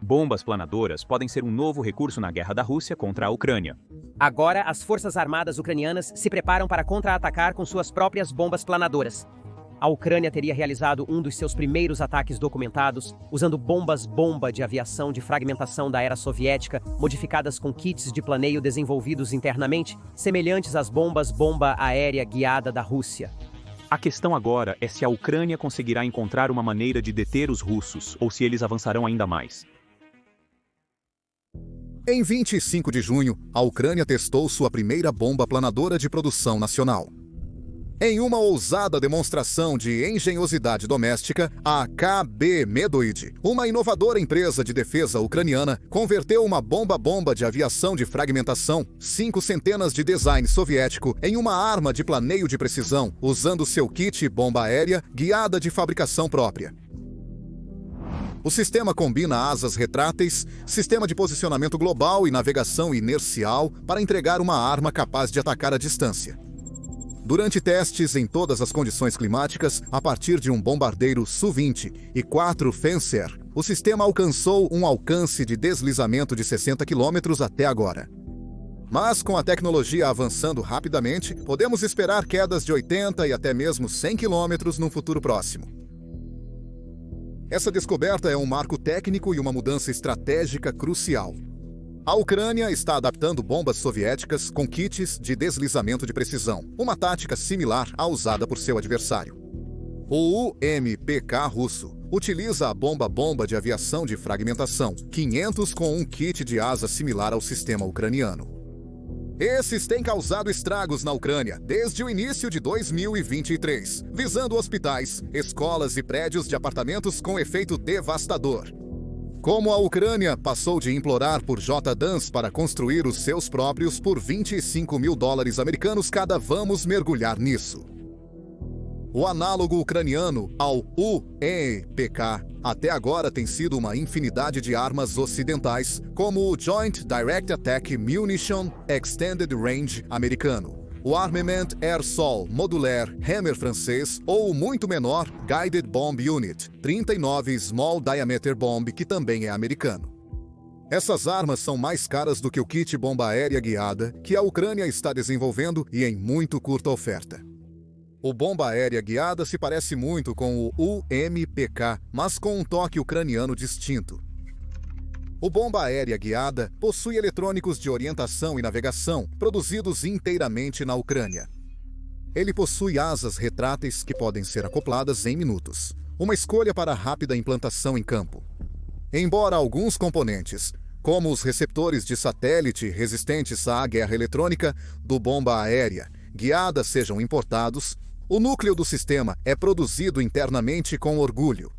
Bombas planadoras podem ser um novo recurso na guerra da Rússia contra a Ucrânia. Agora, as forças armadas ucranianas se preparam para contra-atacar com suas próprias bombas planadoras. A Ucrânia teria realizado um dos seus primeiros ataques documentados, usando bombas-bomba de aviação de fragmentação da era soviética, modificadas com kits de planeio desenvolvidos internamente, semelhantes às bombas-bomba aérea guiada da Rússia. A questão agora é se a Ucrânia conseguirá encontrar uma maneira de deter os russos ou se eles avançarão ainda mais. Em 25 de junho, a Ucrânia testou sua primeira bomba planadora de produção nacional. Em uma ousada demonstração de engenhosidade doméstica, a KB Medoid, uma inovadora empresa de defesa ucraniana, converteu uma bomba-bomba de aviação de fragmentação, 5 centenas de design soviético, em uma arma de planeio de precisão, usando seu kit bomba aérea guiada de fabricação própria. O sistema combina asas retráteis, sistema de posicionamento global e navegação inercial para entregar uma arma capaz de atacar à distância. Durante testes em todas as condições climáticas, a partir de um bombardeiro Su-20 e 4 Fencer, o sistema alcançou um alcance de deslizamento de 60 km até agora. Mas com a tecnologia avançando rapidamente, podemos esperar quedas de 80 e até mesmo 100 km no futuro próximo. Essa descoberta é um marco técnico e uma mudança estratégica crucial. A Ucrânia está adaptando bombas soviéticas com kits de deslizamento de precisão, uma tática similar à usada por seu adversário. O UMPK russo utiliza a bomba-bomba de aviação de fragmentação 500 com um kit de asa similar ao sistema ucraniano. Esses têm causado estragos na Ucrânia desde o início de 2023, visando hospitais, escolas e prédios de apartamentos com efeito devastador. Como a Ucrânia passou de implorar por JDAMs para construir os seus próprios por $25 mil americanos cada, vamos mergulhar nisso. O análogo ucraniano ao UMPK até agora tem sido uma infinidade de armas ocidentais, como o Joint Direct Attack Munition Extended Range americano, o Armement Air Sol Modular Hammer francês ou o muito menor Guided Bomb Unit 39 Small Diameter Bomb, que também é americano. Essas armas são mais caras do que o kit bomba aérea guiada que a Ucrânia está desenvolvendo e em muito curta oferta. O bomba aérea guiada se parece muito com o UMPK, mas com um toque ucraniano distinto. O bomba aérea guiada possui eletrônicos de orientação e navegação, produzidos inteiramente na Ucrânia. Ele possui asas retráteis que podem ser acopladas em minutos, uma escolha para rápida implantação em campo. Embora alguns componentes, como os receptores de satélite resistentes à guerra eletrônica do bomba aérea guiada, sejam importados, o núcleo do sistema é produzido internamente com orgulho.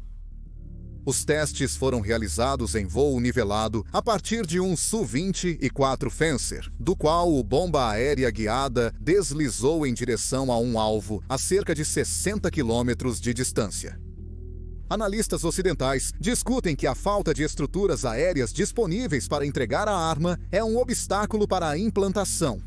Os testes foram realizados em voo nivelado a partir de um Su-20 e 4 Fencer, do qual o bomba aérea guiada deslizou em direção a um alvo a cerca de 60 quilômetros de distância. Analistas ocidentais discutem que a falta de estruturas aéreas disponíveis para entregar a arma é um obstáculo para a implantação.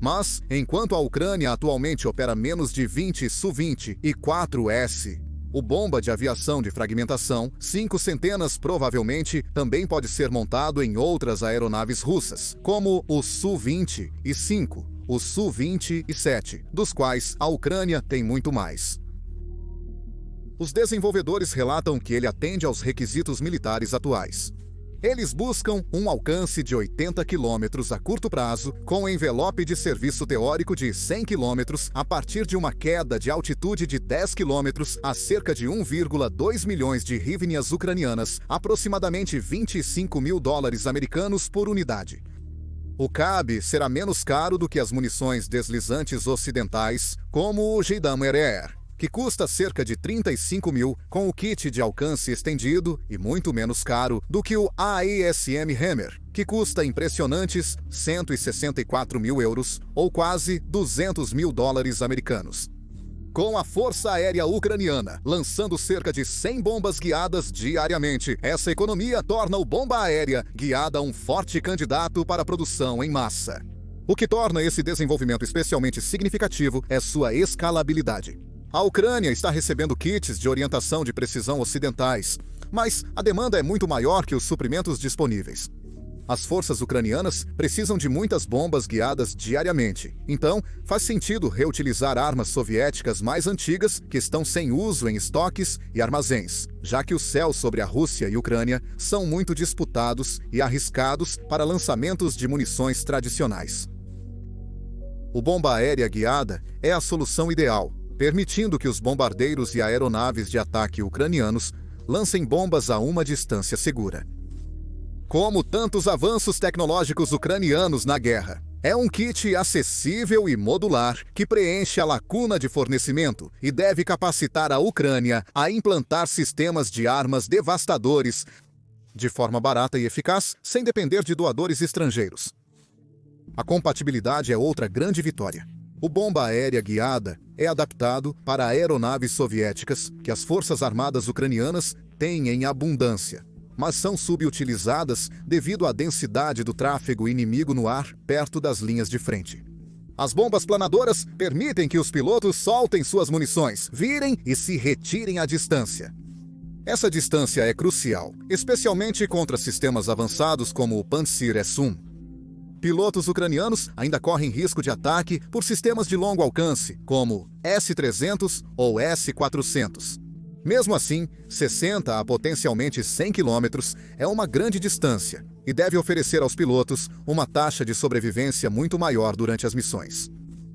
Mas, enquanto a Ucrânia atualmente opera menos de 20 Su-20 e 4S, o bomba de aviação de fragmentação, 5 centenas provavelmente, também pode ser montado em outras aeronaves russas, como o Su-20 e 5, o Su-20 e 7, dos quais a Ucrânia tem muito mais. Os desenvolvedores relatam que ele atende aos requisitos militares atuais. Eles buscam um alcance de 80 km a curto prazo, com envelope de serviço teórico de 100 km a partir de uma queda de altitude de 10 km a cerca de 1,2 milhões de hryvnias ucranianas, aproximadamente $25 mil americanos por unidade. O CAB será menos caro do que as munições deslizantes ocidentais, como o JDAM-Air, que custa cerca de 35 mil, com o kit de alcance estendido e muito menos caro do que o AESM Hammer, que custa impressionantes 164 mil euros, ou quase $200 mil americanos. Com a Força Aérea Ucraniana lançando cerca de 100 bombas guiadas diariamente, essa economia torna o bomba aérea guiada um forte candidato para a produção em massa. O que torna esse desenvolvimento especialmente significativo é sua escalabilidade. A Ucrânia está recebendo kits de orientação de precisão ocidentais, Mas a demanda é muito maior que os suprimentos disponíveis. As forças ucranianas precisam de muitas bombas guiadas diariamente, então faz sentido reutilizar armas soviéticas mais antigas que estão sem uso em estoques e armazéns, já que os céus sobre a Rússia e Ucrânia são muito disputados e arriscados para lançamentos de munições tradicionais. O bomba aérea guiada é a solução ideal, permitindo que os bombardeiros e aeronaves de ataque ucranianos lancem bombas a uma distância segura. Como tantos avanços tecnológicos ucranianos na guerra, é um kit acessível e modular que preenche a lacuna de fornecimento e deve capacitar a Ucrânia a implantar sistemas de armas devastadores de forma barata e eficaz, sem depender de doadores estrangeiros. A compatibilidade é outra grande vitória. O bomba aérea guiada é adaptado para aeronaves soviéticas que as forças armadas ucranianas têm em abundância, mas são subutilizadas devido à densidade do tráfego inimigo no ar perto das linhas de frente. As bombas planadoras permitem que os pilotos soltem suas munições, virem e se retirem à distância. Essa distância é crucial, especialmente contra sistemas avançados como o Pantsir S-1. Pilotos ucranianos ainda correm risco de ataque por sistemas de longo alcance, como S-300 ou S-400. Mesmo assim, 60 a potencialmente 100 quilômetros é uma grande distância e deve oferecer aos pilotos uma taxa de sobrevivência muito maior durante as missões.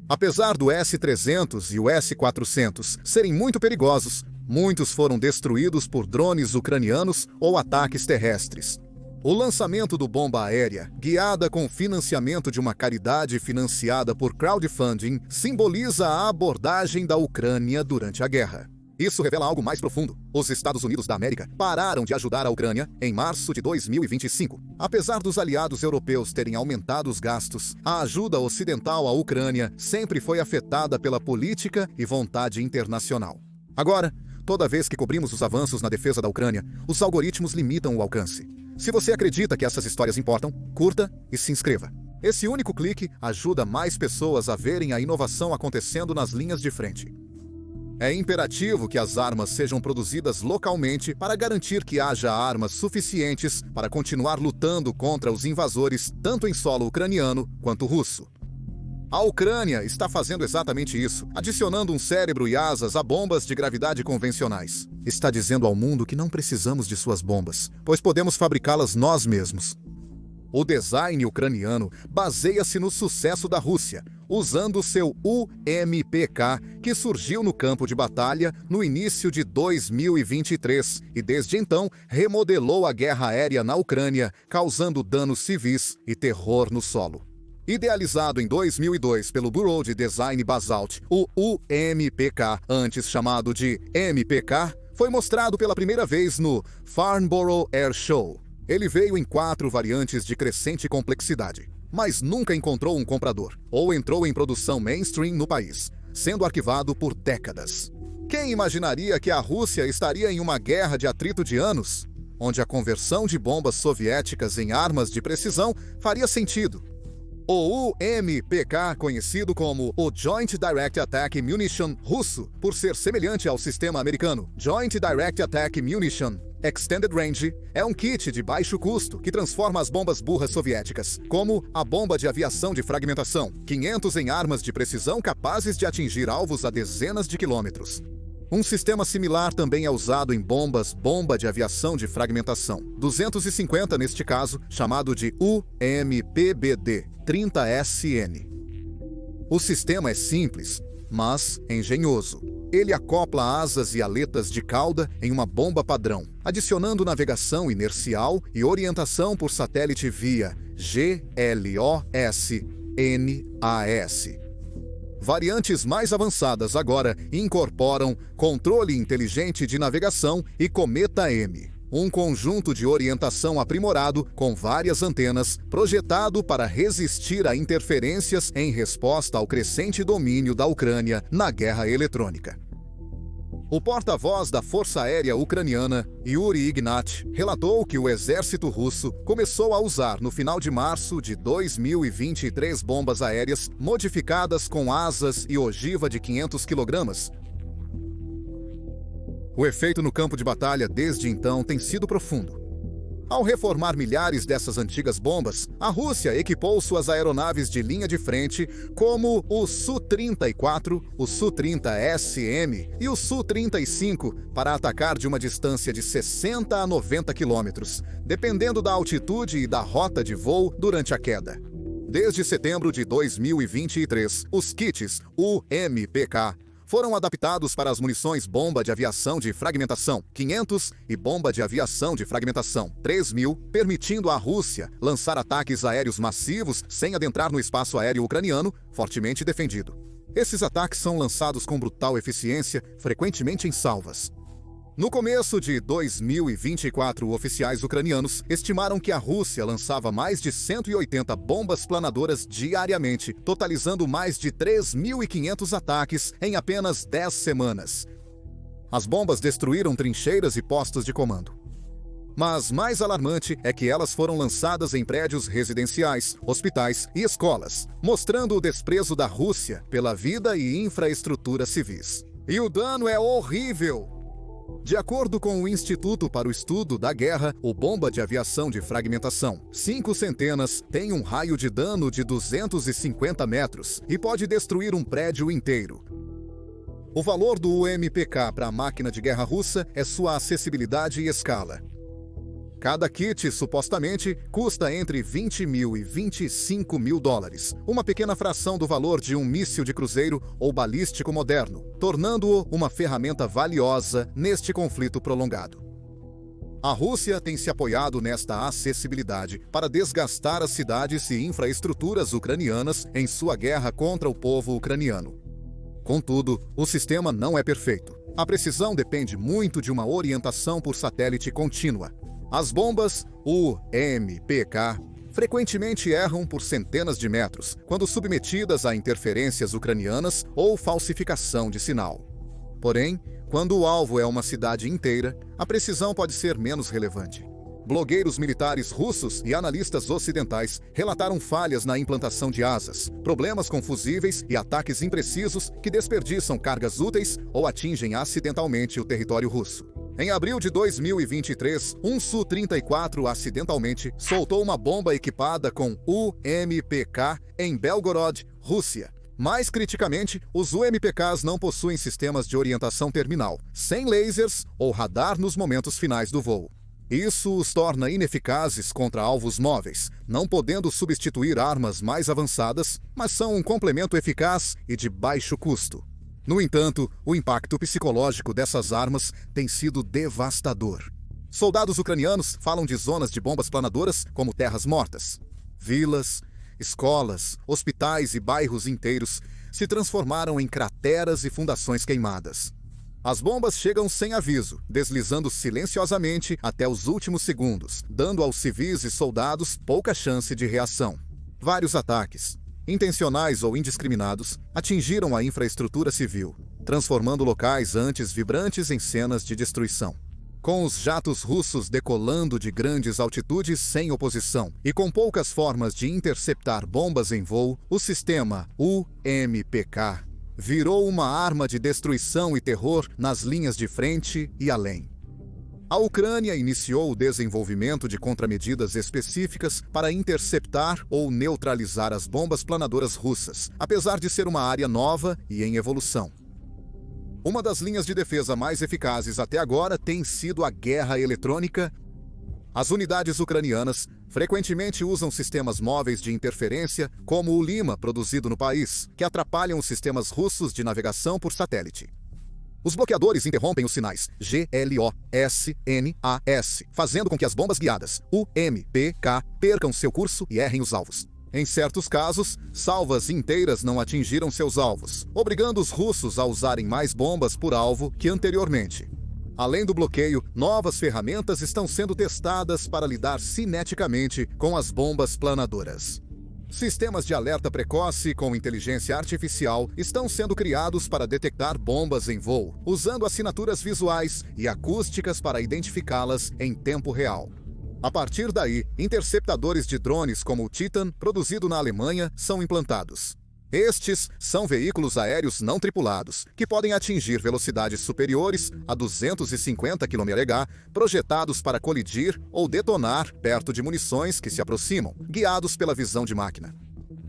Apesar do S-300 e o S-400 serem muito perigosos, muitos foram destruídos por drones ucranianos ou ataques terrestres. O lançamento do bomba aérea, guiada com financiamento de uma caridade financiada por crowdfunding, simboliza a abordagem da Ucrânia durante a guerra. Isso revela algo mais profundo. Os Estados Unidos da América pararam de ajudar a Ucrânia em março de 2025. Apesar dos aliados europeus terem aumentado os gastos, a ajuda ocidental à Ucrânia sempre foi afetada pela política e vontade internacional. Agora, toda vez que cobrimos os avanços na defesa da Ucrânia, os algoritmos limitam o alcance. Se você acredita que essas histórias importam, curta e se inscreva. Esse único clique ajuda mais pessoas a verem a inovação acontecendo nas linhas de frente. É imperativo que as armas sejam produzidas localmente para garantir que haja armas suficientes para continuar lutando contra os invasores tanto em solo ucraniano quanto russo. A Ucrânia está fazendo exatamente isso, adicionando um cérebro e asas a bombas de gravidade convencionais. Está dizendo ao mundo que não precisamos de suas bombas, pois podemos fabricá-las nós mesmos. O design ucraniano baseia-se no sucesso da Rússia, usando seu UMPK, que surgiu no campo de batalha no início de 2023 e desde então remodelou a guerra aérea na Ucrânia, causando danos civis e terror no solo. Idealizado em 2002 pelo Bureau de Design Basalt, o UMPK, antes chamado de MPK, foi mostrado pela primeira vez no Farnborough Air Show. Ele veio em 4 variantes de crescente complexidade, mas nunca encontrou um comprador, ou entrou em produção mainstream no país, sendo arquivado por décadas. Quem imaginaria que a Rússia estaria em uma guerra de atrito de anos, onde a conversão de bombas soviéticas em armas de precisão faria sentido? O UMPK, conhecido como o Joint Direct Attack Munition russo, por ser semelhante ao sistema americano Joint Direct Attack Munition Extended Range, é um kit de baixo custo que transforma as bombas burras soviéticas, como a bomba de aviação de fragmentação, 500 em armas de precisão capazes de atingir alvos a dezenas de quilômetros. Um sistema similar também é usado em bombas bomba de aviação de fragmentação, 250 neste caso, chamado de UMPBD-30SN. O sistema é simples, mas engenhoso. Ele acopla asas e aletas de cauda em uma bomba padrão, adicionando navegação inercial e orientação por satélite via GLOS-NAS. Variantes mais avançadas agora incorporam controle inteligente de navegação e Cometa-M, um conjunto de orientação aprimorado com várias antenas, projetado para resistir a interferências em resposta ao crescente domínio da Ucrânia na guerra eletrônica. O porta-voz da Força Aérea Ucraniana, Yuri Ignat, relatou que o exército russo começou a usar no final de março de 2023 bombas aéreas modificadas com asas e ogiva de 500 kg. O efeito no campo de batalha desde então tem sido profundo. Ao reformar milhares dessas antigas bombas, a Rússia equipou suas aeronaves de linha de frente, como o Su-34, o Su-30SM e o Su-35, para atacar de uma distância de 60 a 90 quilômetros, dependendo da altitude e da rota de voo durante a queda. Desde setembro de 2023, os kits UMPK foram adaptados para as munições bomba de aviação de fragmentação 500 e bomba de aviação de fragmentação 3000, permitindo à Rússia lançar ataques aéreos massivos sem adentrar no espaço aéreo ucraniano, fortemente defendido. Esses ataques são lançados com brutal eficiência, frequentemente em salvas. No começo de 2024, oficiais ucranianos estimaram que a Rússia lançava mais de 180 bombas planadoras diariamente, totalizando mais de 3.500 ataques em apenas 10 semanas. As bombas destruíram trincheiras e postos de comando. Mas mais alarmante é que elas foram lançadas em prédios residenciais, hospitais e escolas, mostrando o desprezo da Rússia pela vida e infraestrutura civis. E o dano é horrível! De acordo com o Instituto para o Estudo da Guerra, o bomba de aviação de fragmentação 5 centenas tem um raio de dano de 250 metros e pode destruir um prédio inteiro. O valor do UMPK para a máquina de guerra russa é sua acessibilidade e escala. Cada kit, supostamente, custa entre 20 mil e 25 mil dólares, uma pequena fração do valor de um míssil de cruzeiro ou balístico moderno, tornando-o uma ferramenta valiosa neste conflito prolongado. A Rússia tem se apoiado nesta acessibilidade para desgastar as cidades e infraestruturas ucranianas em sua guerra contra o povo ucraniano. Contudo, o sistema não é perfeito. A precisão depende muito de uma orientação por satélite contínua. As bombas UMPK frequentemente erram por centenas de metros quando submetidas a interferências ucranianas ou falsificação de sinal. Porém, quando o alvo é uma cidade inteira, a precisão pode ser menos relevante. Blogueiros militares russos e analistas ocidentais relataram falhas na implantação de asas, problemas com fusíveis e ataques imprecisos que desperdiçam cargas úteis ou atingem acidentalmente o território russo. Em abril de 2023, um Su-34 acidentalmente soltou uma bomba equipada com UMPK em Belgorod, Rússia. Mais criticamente, os UMPKs não possuem sistemas de orientação terminal, sem lasers ou radar nos momentos finais do voo. Isso os torna ineficazes contra alvos móveis, não podendo substituir armas mais avançadas, mas são um complemento eficaz e de baixo custo. No entanto, o impacto psicológico dessas armas tem sido devastador. Soldados ucranianos falam de zonas de bombas planadoras como terras mortas. Vilas, escolas, hospitais e bairros inteiros se transformaram em crateras e fundações queimadas. As bombas chegam sem aviso, deslizando silenciosamente até os últimos segundos, dando aos civis e soldados pouca chance de reação. Vários ataques, intencionais ou indiscriminados, atingiram a infraestrutura civil, transformando locais antes vibrantes em cenas de destruição. Com os jatos russos decolando de grandes altitudes sem oposição e com poucas formas de interceptar bombas em voo, o sistema UMPK virou uma arma de destruição e terror nas linhas de frente e além. A Ucrânia iniciou o desenvolvimento de contramedidas específicas para interceptar ou neutralizar as bombas planadoras russas, apesar de ser uma área nova e em evolução. Uma das linhas de defesa mais eficazes até agora tem sido a guerra eletrônica. As unidades ucranianas frequentemente usam sistemas móveis de interferência, como o Lima, produzido no país, que atrapalham os sistemas russos de navegação por satélite. Os bloqueadores interrompem os sinais GLOS, NAS, fazendo com que as bombas guiadas UMPK percam seu curso e errem os alvos. Em certos casos, salvas inteiras não atingiram seus alvos, obrigando os russos a usarem mais bombas por alvo que anteriormente. Além do bloqueio, novas ferramentas estão sendo testadas para lidar cineticamente com as bombas planadoras. Sistemas de alerta precoce com inteligência artificial estão sendo criados para detectar bombas em voo, usando assinaturas visuais e acústicas para identificá-las em tempo real. A partir daí, interceptadores de drones como o Titan, produzido na Alemanha, são implantados. Estes são veículos aéreos não tripulados, que podem atingir velocidades superiores a 250 km/h, projetados para colidir ou detonar perto de munições que se aproximam, guiados pela visão de máquina.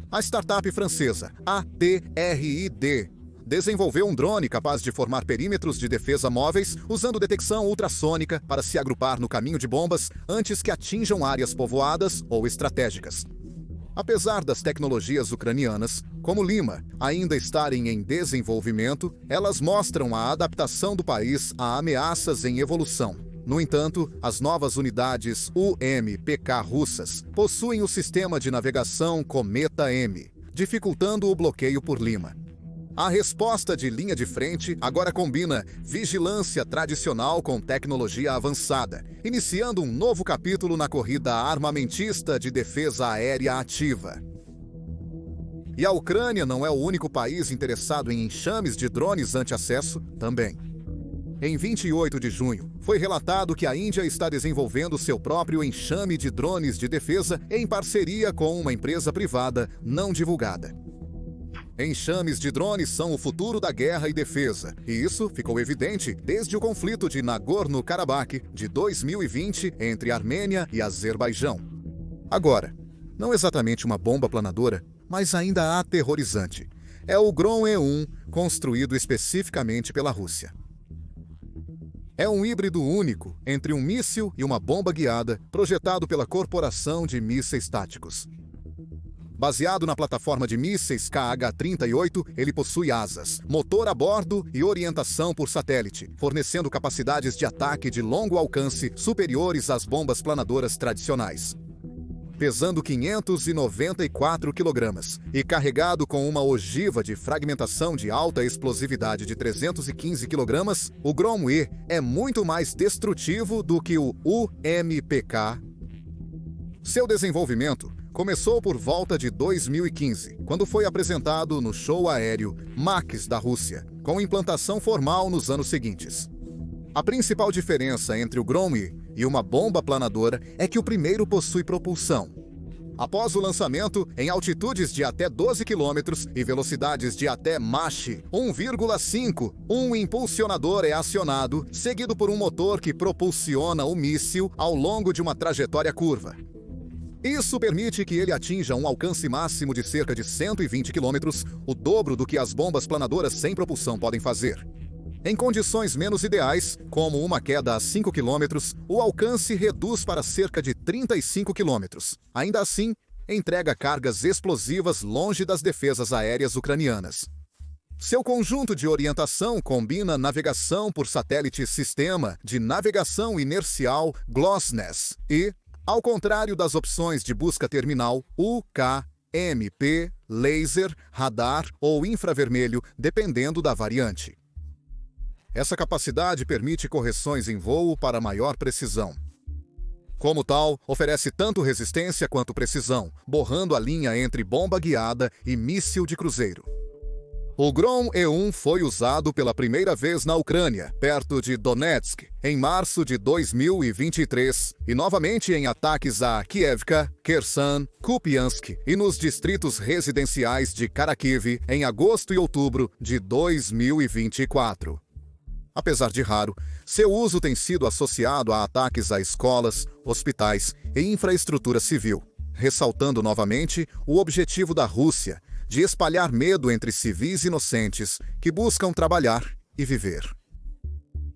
A startup francesa ATRID desenvolveu um drone capaz de formar perímetros de defesa móveis usando detecção ultrassônica para se agrupar no caminho de bombas antes que atinjam áreas povoadas ou estratégicas. Apesar das tecnologias ucranianas, como Lima, ainda estarem em desenvolvimento, elas mostram a adaptação do país a ameaças em evolução. No entanto, as novas unidades UMPK russas possuem o sistema de navegação Cometa-M, dificultando o bloqueio por Lima. A resposta de linha de frente agora combina vigilância tradicional com tecnologia avançada, iniciando um novo capítulo na corrida armamentista de defesa aérea ativa. E a Ucrânia não é o único país interessado em enxames de drones anti-acesso também. Em 28 de junho, foi relatado que a Índia está desenvolvendo seu próprio enxame de drones de defesa em parceria com uma empresa privada não divulgada. Enxames de drones são o futuro da guerra e defesa, e isso ficou evidente desde o conflito de Nagorno-Karabakh de 2020 entre Armênia e Azerbaijão. Agora, não exatamente uma bomba planadora, mas ainda aterrorizante. É o Grom E-1, construído especificamente pela Rússia. É um híbrido único entre um míssil e uma bomba guiada, projetado pela Corporação de Mísseis Táticos. Baseado na plataforma de mísseis KH-38, ele possui asas, motor a bordo e orientação por satélite, fornecendo capacidades de ataque de longo alcance superiores às bombas planadoras tradicionais. Pesando 594 kg e carregado com uma ogiva de fragmentação de alta explosividade de 315 kg, o Grom-E é muito mais destrutivo do que o UMPK. Seu desenvolvimento começou por volta de 2015, quando foi apresentado no show aéreo MAKS da Rússia, com implantação formal nos anos seguintes. A principal diferença entre o Grom-E e uma bomba planadora é que o primeiro possui propulsão. Após o lançamento, em altitudes de até 12 km e velocidades de até Mach 1,5, um impulsionador é acionado, seguido por um motor que propulsiona o míssil ao longo de uma trajetória curva. Isso permite que ele atinja um alcance máximo de cerca de 120 km, o dobro do que as bombas planadoras sem propulsão podem fazer. Em condições menos ideais, como uma queda a 5 km, o alcance reduz para cerca de 35 km. Ainda assim, entrega cargas explosivas longe das defesas aéreas ucranianas. Seu conjunto de orientação combina navegação por satélite sistema de navegação inercial GLONASS e, ao contrário das opções de busca terminal UKMP, laser, radar ou infravermelho, dependendo da variante. Essa capacidade permite correções em voo para maior precisão. Como tal, oferece tanto resistência quanto precisão, borrando a linha entre bomba guiada e míssil de cruzeiro. O Grom E-1 foi usado pela primeira vez na Ucrânia, perto de Donetsk, em março de 2023, e novamente em ataques a Kievka, Kherson, Kupiansk e nos distritos residenciais de Kharkiv em agosto e outubro de 2024. Apesar de raro, seu uso tem sido associado a ataques a escolas, hospitais e infraestrutura civil, ressaltando novamente o objetivo da Rússia de espalhar medo entre civis inocentes que buscam trabalhar e viver.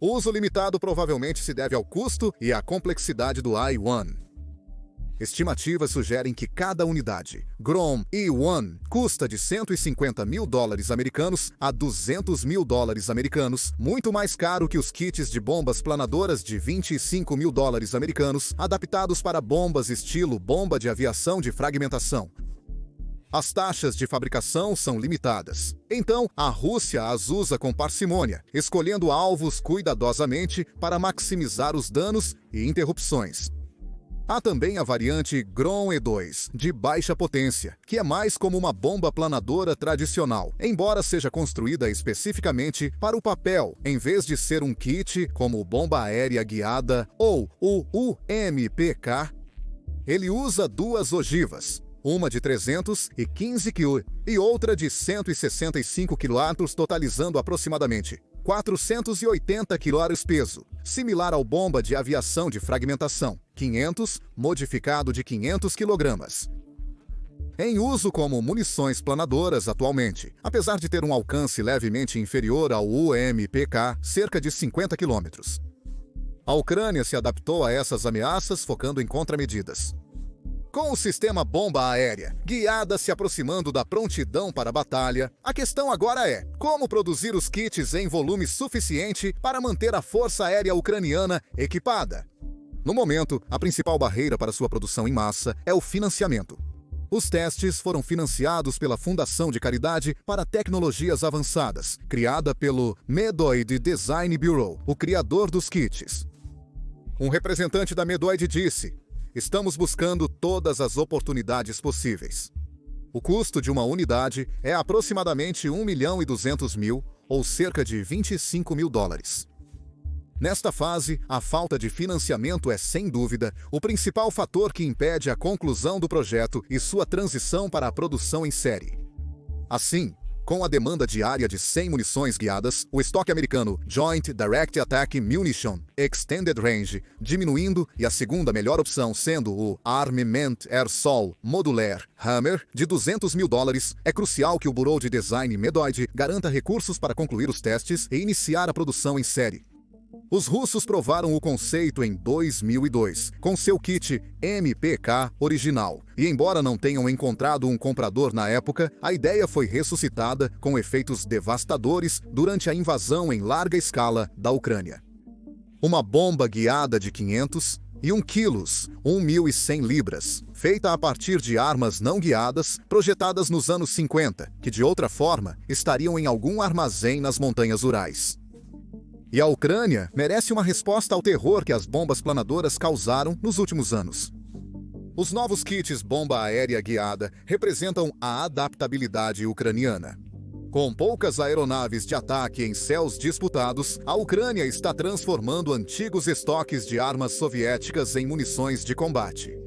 O uso limitado provavelmente se deve ao custo e à complexidade do I-1. Estimativas sugerem que cada unidade Grom E-1 custa de $150 mil a $200 mil, muito mais caro que os kits de bombas planadoras de $25 mil adaptados para bombas estilo bomba de aviação de fragmentação. As taxas de fabricação são limitadas. Então, a Rússia as usa com parcimônia, escolhendo alvos cuidadosamente para maximizar os danos e interrupções. Há também a variante Grom E-2, de baixa potência, que é mais como uma bomba planadora tradicional, embora seja construída especificamente para o papel, em vez de ser um kit como bomba aérea guiada ou o UMPK. Ele usa duas ogivas, uma de 315 kg e outra de 165 kg, totalizando aproximadamente 480 kg peso, similar ao bomba de aviação de fragmentação 500, modificado de 500 kg. Em uso como munições planadoras atualmente, apesar de ter um alcance levemente inferior ao UMPK, cerca de 50 km. A Ucrânia se adaptou a essas ameaças focando em contramedidas. Com o sistema bomba aérea guiada se aproximando da prontidão para a batalha, a questão agora é como produzir os kits em volume suficiente para manter a força aérea ucraniana equipada. No momento, a principal barreira para sua produção em massa é o financiamento. Os testes foram financiados pela Fundação de Caridade para Tecnologias Avançadas, criada pelo Medoid Design Bureau, o criador dos kits. Um representante da Medoid disse: "Estamos buscando todas as oportunidades possíveis. O custo de uma unidade é aproximadamente $1.200.000, ou cerca de $25.000. Nesta fase, a falta de financiamento é, sem dúvida, o principal fator que impede a conclusão do projeto e sua transição para a produção em série. Assim, com a demanda diária de 100 munições guiadas, o estoque americano Joint Direct Attack Munition Extended Range diminuindo e a segunda melhor opção sendo o Armament Air Sol Modular Hammer de $200.000, é crucial que o Bureau de Design Medoid garanta recursos para concluir os testes e iniciar a produção em série. Os russos provaram o conceito em 2002, com seu kit MPK original, e embora não tenham encontrado um comprador na época, a ideia foi ressuscitada com efeitos devastadores durante a invasão em larga escala da Ucrânia. Uma bomba guiada de 500 e 1 kg, 1.100 libras, feita a partir de armas não guiadas projetadas nos anos 50, que de outra forma estariam em algum armazém nas montanhas Urais. E a Ucrânia merece uma resposta ao terror que as bombas planadoras causaram nos últimos anos. Os novos kits bomba aérea guiada representam a adaptabilidade ucraniana. Com poucas aeronaves de ataque em céus disputados, a Ucrânia está transformando antigos estoques de armas soviéticas em munições de combate.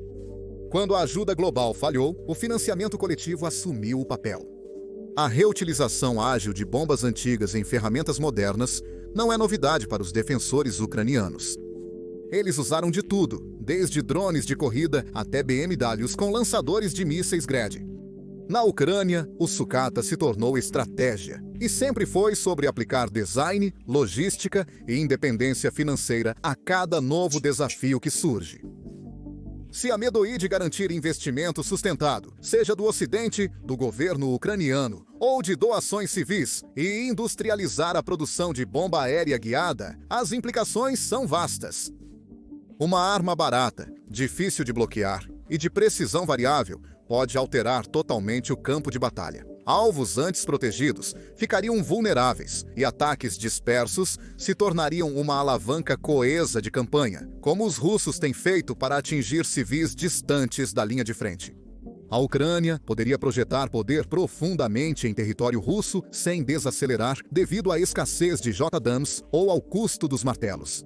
Quando a ajuda global falhou, o financiamento coletivo assumiu o papel. A reutilização ágil de bombas antigas em ferramentas modernas não é novidade para os defensores ucranianos. Eles usaram de tudo, desde drones de corrida até BMWs com lançadores de mísseis Grad. Na Ucrânia, o sucata se tornou estratégia, e sempre foi sobre aplicar design, logística e independência financeira a cada novo desafio que surge. Se a Medoid garantir investimento sustentado, seja do Ocidente, do governo ucraniano ou de doações civis, e industrializar a produção de bomba aérea guiada, as implicações são vastas. Uma arma barata, difícil de bloquear e de precisão variável pode alterar totalmente o campo de batalha. Alvos antes protegidos ficariam vulneráveis e ataques dispersos se tornariam uma alavanca coesa de campanha, como os russos têm feito para atingir civis distantes da linha de frente. A Ucrânia poderia projetar poder profundamente em território russo sem desacelerar devido à escassez de JDAMs ou ao custo dos martelos.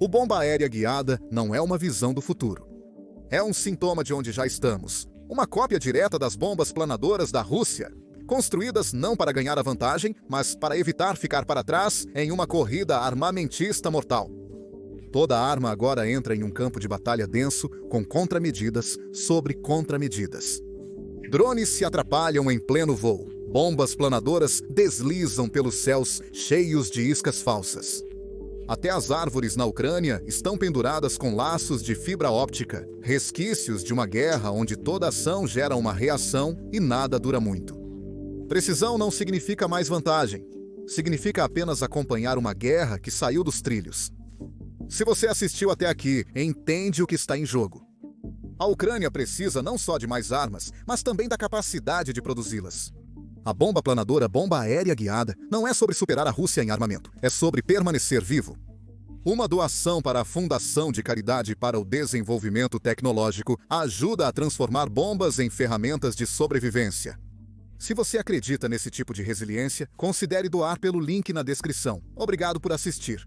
O bomba aérea guiada não é uma visão do futuro. É um sintoma de onde já estamos. Uma cópia direta das bombas planadoras da Rússia, construídas não para ganhar a vantagem, mas para evitar ficar para trás em uma corrida armamentista mortal. Toda arma agora entra em um campo de batalha denso, com contramedidas sobre contramedidas. Drones se atrapalham em pleno voo. Bombas planadoras deslizam pelos céus cheios de iscas falsas. Até as árvores na Ucrânia estão penduradas com laços de fibra óptica, resquícios de uma guerra onde toda ação gera uma reação e nada dura muito. Precisão não significa mais vantagem, significa apenas acompanhar uma guerra que saiu dos trilhos. Se você assistiu até aqui, entende o que está em jogo. A Ucrânia precisa não só de mais armas, mas também da capacidade de produzi-las. A bomba planadora, bomba aérea guiada, não é sobre superar a Rússia em armamento, é sobre permanecer vivo. Uma doação para a Fundação de Caridade para o Desenvolvimento Tecnológico ajuda a transformar bombas em ferramentas de sobrevivência. Se você acredita nesse tipo de resiliência, considere doar pelo link na descrição. Obrigado por assistir.